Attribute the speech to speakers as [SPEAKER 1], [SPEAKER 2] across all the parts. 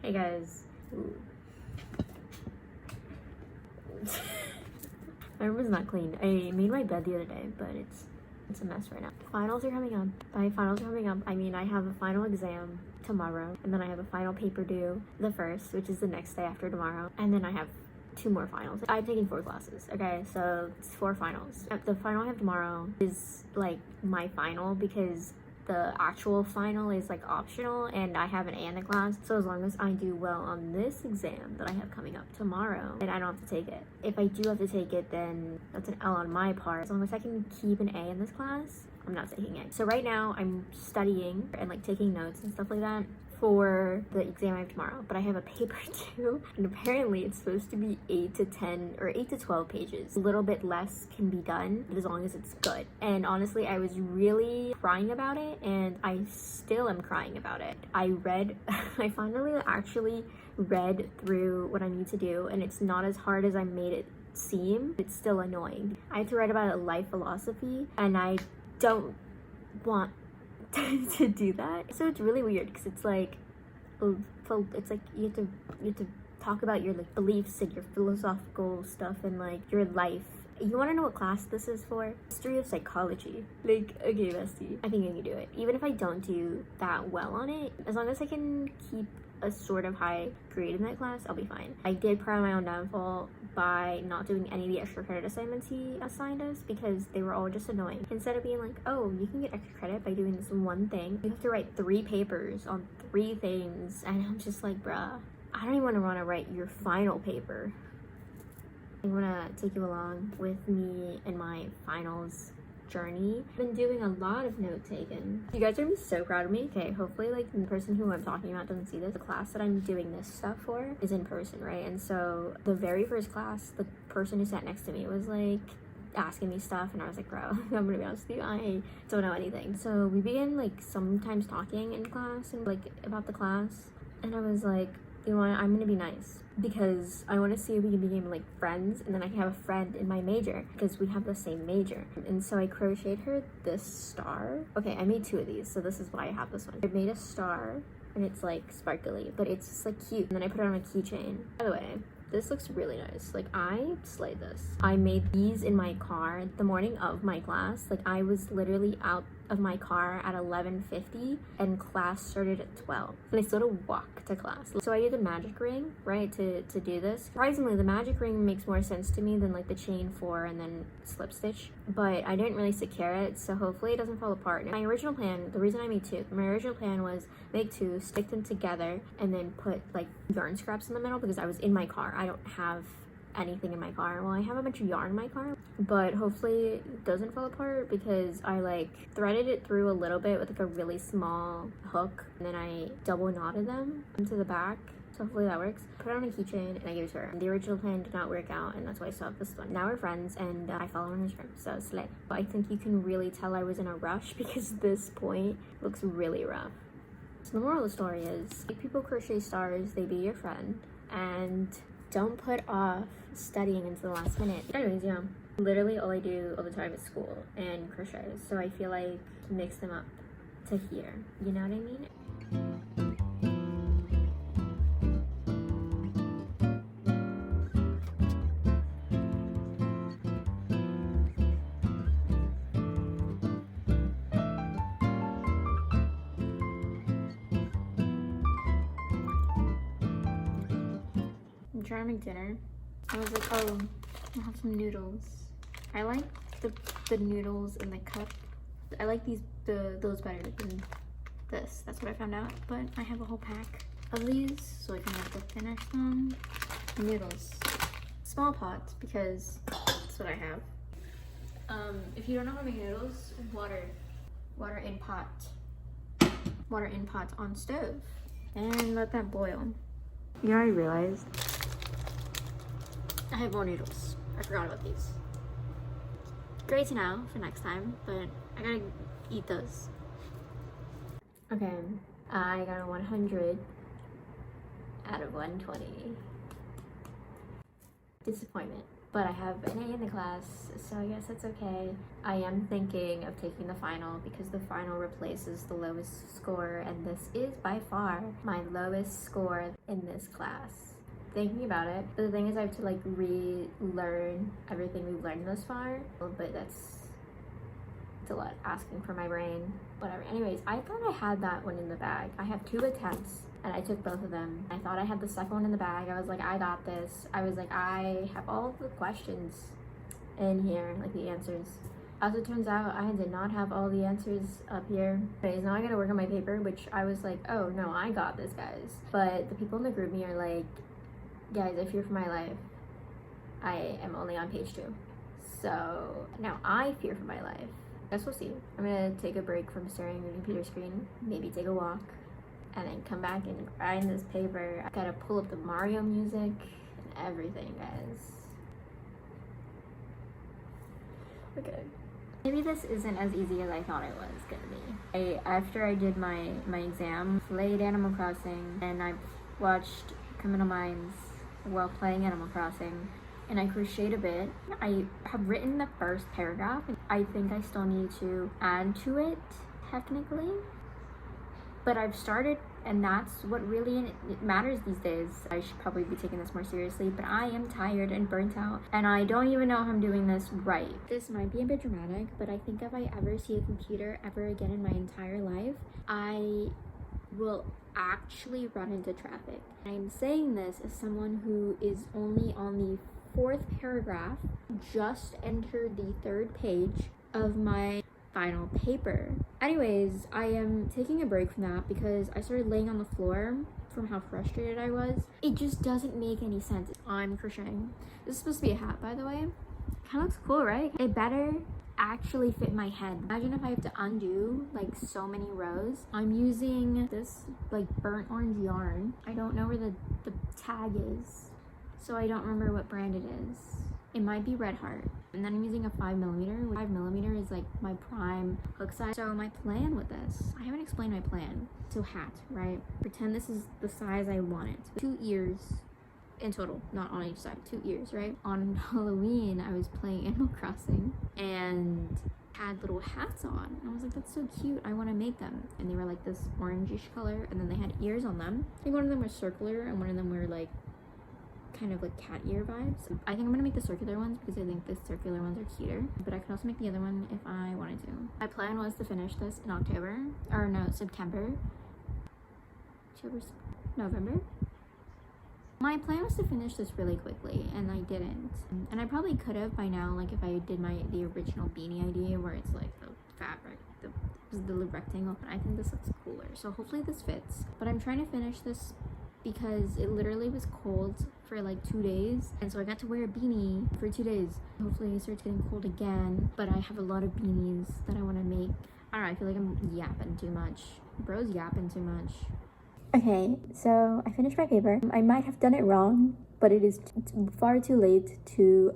[SPEAKER 1] Hey guys. My room is not clean. I made my bed the other day, but it's a mess right now. Finals are coming up. By finals are coming up, I mean I have a final exam tomorrow, and then I have a final paper due the 1st, which is the next day after tomorrow, and then I have 2 more finals. I've taken 4 classes, okay? So it's 4 finals. The final I have tomorrow is like my final because the actual final is like optional and I have an A in the class. So as long as I do well on this exam that I have coming up tomorrow, then I don't have to take it. If I do have to take it, then that's an L on my part. As long as I can keep an A in this class, I'm not taking it. So right now I'm studying and like taking notes and stuff like that for the exam I have tomorrow, but I have a paper too, and apparently it's supposed to be 8 to 10 or 8 to 12 pages. A little bit less can be done as long as it's good. And honestly, I was really crying about it, and I still am crying about it. I finally actually read through what I need to do, and it's not as hard as I made it seem. It's still annoying. I have to write about a life philosophy, and I don't want to do that. So it's really weird because it's like you have to talk about your like beliefs and your philosophical stuff and like your life. You want to know what class this is for? History of psychology. Like, okay, bestie, I think I can do it. Even if I don't do that well on it, as long as I can keep a sort of high grade in that class, I'll be fine. I did pry my own downfall by not doing any of the extra credit assignments he assigned us because they were all just annoying. Instead of being like, oh, you can get extra credit by doing this one thing, you have to write 3 papers on 3 things, and I'm just like, bruh, I don't even want to write your final paper. I'm gonna take you along with me in my finals journey. I've been doing a lot of note taking. You guys are gonna be so proud of me. Okay, hopefully like the person who I'm talking about doesn't see this. The class that I'm doing this stuff for is in person, right? And so the very first class, the person who sat next to me was like asking me stuff, and I was like, bro, I'm gonna be honest with you, I don't know anything. So we began like sometimes talking in class and like about the class, and I was like, you know what, I'm gonna be nice because I want to see if we can become like friends, and then I can have a friend in my major because we have the same major. And so I crocheted her this star. Okay, I made 2 of these, so this is why I have this one. I made a star and it's like sparkly, but it's just like cute. And then I put it on a keychain. By the way, this looks really nice. Like, I slayed this. I made these in my car the morning of my class. Like, I was literally out of my car at 11:50 and class started at 12. And I still had to walk to class. So I did a magic ring, right, to do this. Surprisingly, the magic ring makes more sense to me than like the chain 4 and then slip stitch. But I didn't really secure it, so hopefully it doesn't fall apart. My original plan, the reason I made 2, my original plan was make 2, stick them together, and then put like yarn scraps in the middle because I was in my car. I don't have anything in my car. Well, I have a bunch of yarn in my car, but hopefully it doesn't fall apart because I like threaded it through a little bit with like a really small hook, and then I double knotted them into the back. So hopefully that works. Put it on a keychain and I gave it to her. The original plan did not work out, and that's why I still have this one. Now we're friends, and I follow on Instagram, so slay. But I think you can really tell I was in a rush because this point looks really rough. So the moral of the story is, if people crochet stars, they be your friend, and don't put off studying until the last minute. Anyways, yeah, literally all I do all the time is school and crochet, so I feel like mix them up to here, you know what I mean? I'm trying to make dinner. I was like, oh, I'll have some noodles. I like the noodles in the cup. I like those better than this. That's what I found out. But I have a whole pack of these, so I can have the thinner some noodles. Small pots, because that's what I have. If you don't know how to make noodles, water in pot. Water in pot on stove. And let that boil. You know what I realized? I have more noodles. I forgot about these. Great to know for next time, but I gotta eat those. Okay, I got a 100 out of 120. Disappointment. but I have an A in the class, so I guess it's okay. I am thinking of taking the final because the final replaces the lowest score, and this is by far my lowest score in this class. Thinking about it, but the thing is I have to like relearn everything we've learned thus far, but it's a lot asking for my brain. Whatever. Anyways, I thought I had that one in the bag. I have 2 attempts and I took both of them. I thought I had the second one in the bag. I was like, I got this. I was like, I have all the questions in here, like the answers. As it turns out, I did not have all the answers up here. Anyways, now I gotta work on my paper, which I was like, oh no, I got this, guys. But the people in the group me are like, guys, I fear for my life. I am only on page 2. So now I fear for my life. Guess we'll see. I'm gonna take a break from staring at the computer screen, maybe take a walk, and then come back and grind this paper. I gotta pull up the Mario music and everything, guys. Okay. Maybe this isn't as easy as I thought it was gonna be. After I did my exam, played Animal Crossing, and I watched Criminal Minds while playing Animal Crossing, and I crocheted a bit. I have written the first paragraph. I think I still need to add to it, technically. But I've started, and that's what really matters these days. I should probably be taking this more seriously, but I am tired and burnt out, and I don't even know if I'm doing this right. This might be a bit dramatic, but I think if I ever see a computer ever again in my entire life, I will actually run into traffic. I'm saying this as someone who is only on the 4th paragraph, just entered the 3rd page of my final paper. Anyways, I am taking a break from that because I started laying on the floor from how frustrated I was. It just doesn't make any sense. I'm crocheting. This is supposed to be a hat, by the way. Kind of looks cool, right? It better actually fit my head. Imagine if I have to undo like so many rows. I'm using this like burnt orange yarn. I don't know where the tag is, so I don't remember what brand it is. It might be Red Heart. And then I'm using a 5mm. 5mm is like my prime hook size. So my plan with this, I haven't explained my plan. So hat, right? Pretend this is the size I want it. 2 ears in total, not on each side, 2 ears, right? On Halloween, I was playing Animal Crossing and had little hats on. And I was like, that's so cute, I want to make them. And they were like this orangish color, and then they had ears on them. I think one of them was circular and one of them were like kind of like cat ear vibes. I think I'm gonna make the circular ones because I think the circular ones are cuter, but I can also make the other one if I wanted to. My plan was to finish this in November. My plan was to finish this really quickly, and I didn't. And I probably could have by now, like if I did the original beanie idea where it's like the fabric, the rectangle. I think this looks cooler, so hopefully this fits. But I'm trying to finish this because it literally was cold for like 2 days, and so I got to wear a beanie for 2 days. Hopefully it starts getting cold again, but I have a lot of beanies that I want to make. I don't know, I feel like I'm yapping too much. Bro's yapping too much. Okay, so I finished my paper. I might have done it wrong, but it is far too late to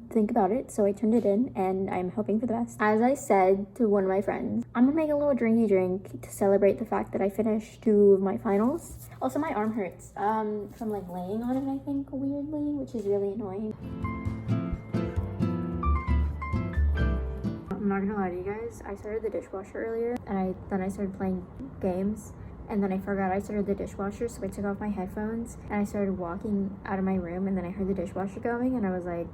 [SPEAKER 1] think about it, so I turned it in, and I'm hoping for the best. As I said to one of my friends, I'm gonna make a little drinky drink to celebrate the fact that I finished 2 of my finals. Also, my arm hurts from like laying on it, I think, weirdly, which is really annoying. I'm not gonna lie to you guys, I started the dishwasher earlier, and then I started playing games. And then I forgot I started the dishwasher, so I took off my headphones and I started walking out of my room, and then I heard the dishwasher going, and I was like,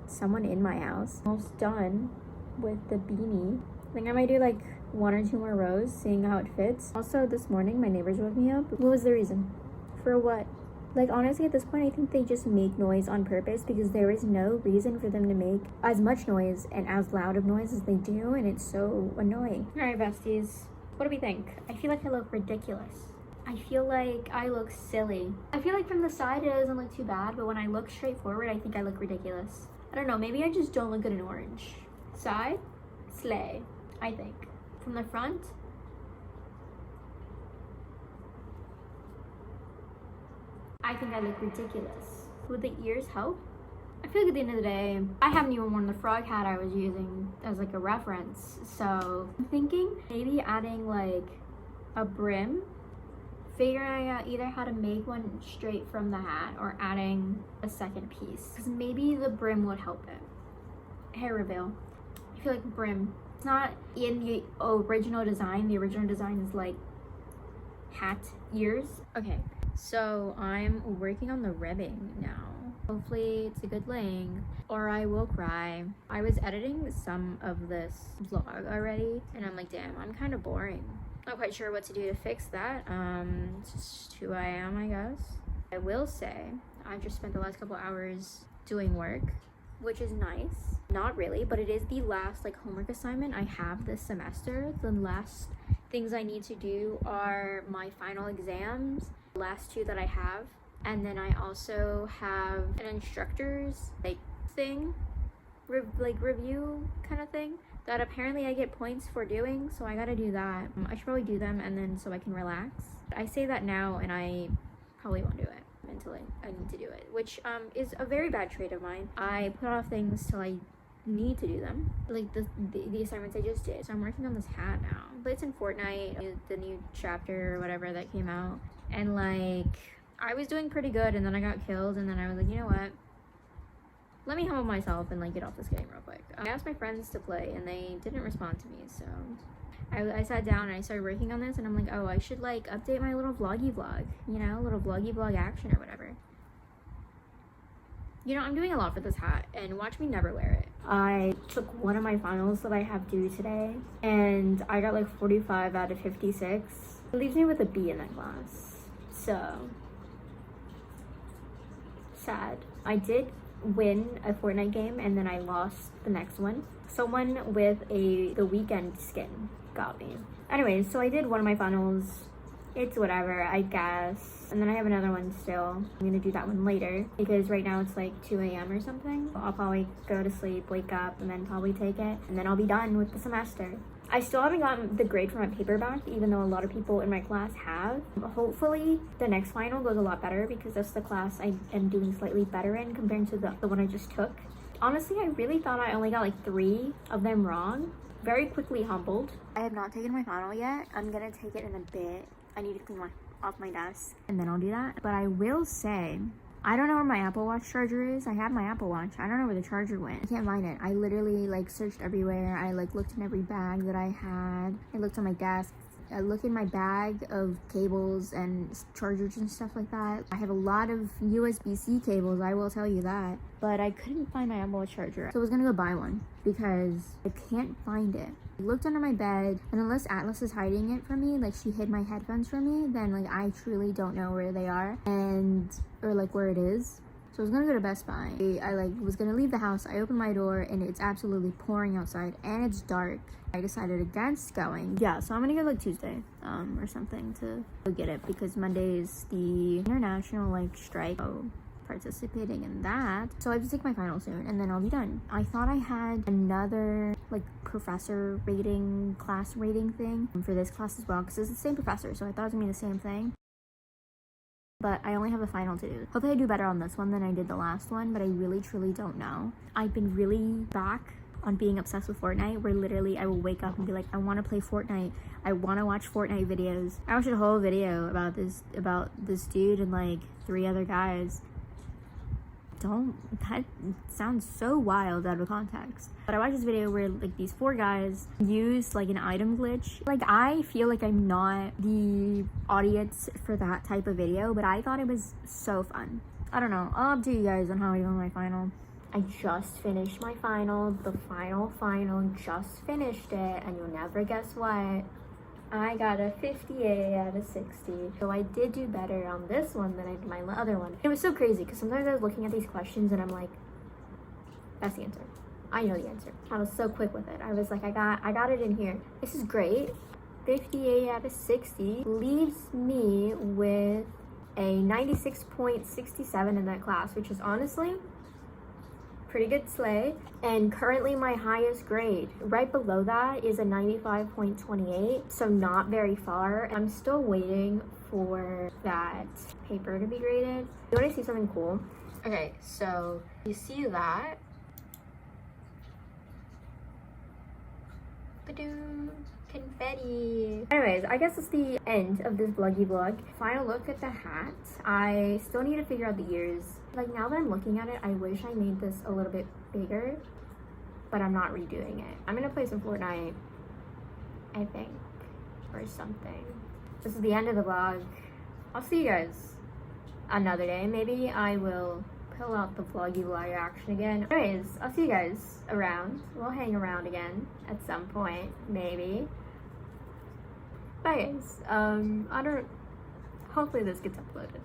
[SPEAKER 1] someone in my house. Almost done with the beanie. I think I might do like 1 or 2 more rows, seeing how it fits. Also, this morning my neighbors woke me up. What was the reason? For what? Like, honestly, at this point, I think they just make noise on purpose because there is no reason for them to make as much noise and as loud of noise as they do, and it's so annoying. All right, besties. What do we think? I feel like I look ridiculous. I feel like I look silly. I feel like from the side it doesn't look too bad, but when I look straight forward, I think I look ridiculous. I don't know, maybe I just don't look good in orange. Side, slay, I think. From the front, I think I look ridiculous. Would the ears help? I feel like at the end of the day, I haven't even worn the frog hat I was using as like a reference. So I'm thinking maybe adding like a brim figuring out either how to make one straight from the hat or adding a second piece, because maybe the brim would help it. Hair reveal. I feel like brim, it's not in the original design. The original design is like hat ears. Okay, so I'm working on the ribbing now. Hopefully it's a good length or I will cry. I was editing some of this vlog already and I'm like, damn, I'm kind of boring. Not quite sure what to do to fix that. It's just who I am, I guess. I will say I've just spent the last couple hours doing work, which is nice. Not really, but it is the last like homework assignment I have this semester. The last things I need to do are my final exams, the last two that I have. And then I also have an instructor's like thing, review kind of thing that apparently I get points for doing, so I gotta do that. I should probably do them and then so I can relax. I say that now and I probably won't do it until I need to do it, which is a very bad trait of mine. I put off things till I need to do them, like the assignments I just did. So I'm working on this hat now, but it's in Fortnite, the new chapter or whatever that came out, and like I was doing pretty good and then I got killed and then I was like, you know what, let me humble myself and like get off this game real quick. I asked my friends to play and they didn't respond to me, so I sat down and I started working on this and I'm like, oh, I should like update my little vloggy vlog, you know, little vloggy vlog action or whatever. You know, I'm doing a lot for this hat and watch me never wear it. I took one of my finals that I have due today and I got like 45 out of 56. It leaves me with a B in that class, so sad. I did win a Fortnite game and then I lost the next one. Someone with the weekend skin got me. Anyways, so I did one of my finals. It's whatever, I guess. And then I have another one still. I'm gonna do that one later because right now it's like 2 a.m. or something. I'll probably go to sleep, wake up, and then probably take it. And then I'll be done with the semester. I still haven't gotten the grade for my paper back, even though a lot of people in my class have. Hopefully the next final goes a lot better because that's the class I am doing slightly better in compared to the one I just took. Honestly, I really thought I only got like 3 of them wrong. Very quickly humbled. I have not taken my final yet. I'm gonna take it in a bit. I need to clean off my desk and then I'll do that. But I will say, I don't know where my Apple Watch charger is. I have my Apple Watch. I don't know where the charger went. I can't find it. I literally like searched everywhere. I like looked in every bag that I had. I looked on my desk. I looked in my bag of cables and chargers and stuff like that. I have a lot of USB-C cables, I will tell you that. But I couldn't find my Apple Watch charger. So I was gonna go buy one because I can't find it. I looked under my bed, and unless Atlas is hiding it from me, like she hid my headphones from me, then like I truly don't know where they are or like where it is. So I was gonna go to Best Buy. I like was gonna leave the house. I opened my door and it's absolutely pouring outside and it's dark. I decided against going. Yeah, so I'm gonna go like Tuesday or something to go get it because Monday is the international like strike. So participating in that. So I have to take my final soon and then I'll be done. I thought I had another like professor rating, class rating thing for this class as well because it's the same professor, so I thought it was gonna be the same thing. But I only have a final to do. Hopefully I do better on this one than I did the last one, but I really truly don't know. I've been really back on being obsessed with Fortnite, where literally I will wake up and be like, I want to play Fortnite. I want to watch Fortnite videos. I watched a whole video about this dude and like 3 other guys. That sounds so wild out of context. But I watched this video where like these 4 guys used like an item glitch. Like I feel like I'm not the audience for that type of video, but I thought it was so fun. I don't know, I'll update you guys on how I do on my final. I just finished my final, the final, just finished it, and you'll never guess what? I got a 58 out of 60. So I did do better on this one than I did my other one. It was so crazy because sometimes I was looking at these questions and I'm like, that's the answer. I know the answer. I was so quick with it. I was like, I got it in here. This is great. 58 out of 60 leaves me with a 96.67 in that class, which is honestly pretty good slay. And currently my highest grade right below that is a 95.28, so not very far. I'm still waiting for that paper to be graded. You want to see something cool? Okay, so you see that? Can confetti. Anyways, I guess it's the end of this vloggy vlog. Final look at the hat. I still need to figure out the ears. Like, now that I'm looking at it, I wish I made this a little bit bigger, but I'm not redoing it. I'm gonna play some Fortnite, I think, or something. This is the end of the vlog. I'll see you guys another day. Maybe I will pull out the vloggy vlog action again. Anyways, I'll see you guys around. We'll hang around again at some point, maybe. Bye guys. Hopefully this gets uploaded.